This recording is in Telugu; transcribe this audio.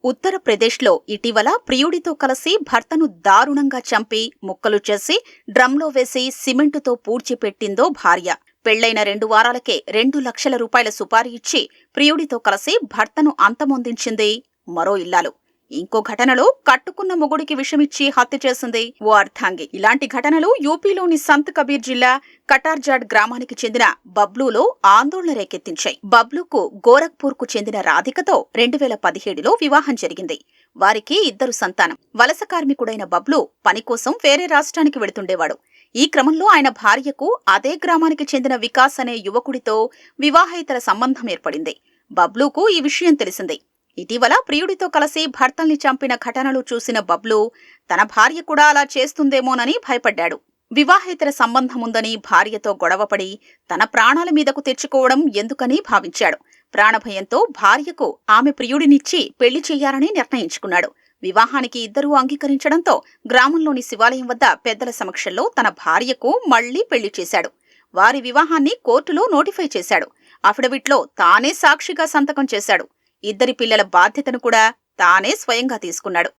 ఉత్తరప్రదేశ్లో ఇటీవల ప్రియుడితో కలిసి భర్తను దారుణంగా చంపి ముక్కలు చేసి డ్రమ్లో వేసి సిమెంటుతో పూడ్చిపెట్టిందో భార్య. పెళ్లైన 2 వారాలకే 2 లక్షల రూపాయల సుపారీ ఇచ్చి ప్రియుడితో కలిసి భర్తను అంతమొందించింది మరో ఇల్లాలు. ఇంకో ఘటనలో కట్టుకున్న మొగుడికి విషమిచ్చి హత్య చేసింది ఓ అర్ధాంగి. ఇలాంటి ఘటనలు యూపీలోని సంత్ కబీర్ జిల్లా కటార్జాడ్ గ్రామానికి చెందిన బబ్లూలో ఆందోళన రేకెత్తించాయి. బబ్లూకు గోరఖ్పూర్కు చెందిన రాధికతో 2017లో వివాహం జరిగింది. వారికి 2 సంతానం. వలస కార్మికుడైన బబ్లూ పని కోసం వేరే రాష్ట్రానికి వెళుతుండేవాడు. ఈ క్రమంలో ఆయన భార్యకు అదే గ్రామానికి చెందిన వికాస్ అనే యువకుడితో వివాహేతర సంబంధం ఏర్పడింది. బబ్లూకు ఈ విషయం తెలిసింది. ఇటీవల ప్రియుడితో కలిసి భర్తల్ని చంపిన ఘటనలు చూసిన బబ్లూ తన భార్య కూడా అలా చేస్తుందేమోనని భయపడ్డాడు. వివాహేతర సంబంధముందని భార్యతో గొడవపడి తన ప్రాణాల మీదకు తెచ్చుకోవడం ఎందుకని భావించాడు. ప్రాణభయంతో భార్యకు ఆమె ప్రియుడినిచ్చి పెళ్లి చెయ్యాలని నిర్ణయించుకున్నాడు. వివాహానికి 2 అంగీకరించడంతో గ్రామంలోని శివాలయం వద్ద పెద్దల సమక్షంలో తన భార్యకు మళ్లీ పెళ్లి చేశాడు. వారి వివాహాన్ని కోర్టులో నోటిఫై చేశాడు. అఫిడవిట్లో తానే సాక్షిగా సంతకం చేశాడు. 2 పిల్లల బాధ్యతను కూడా తానే స్వయంగా తీసుకున్నాడు.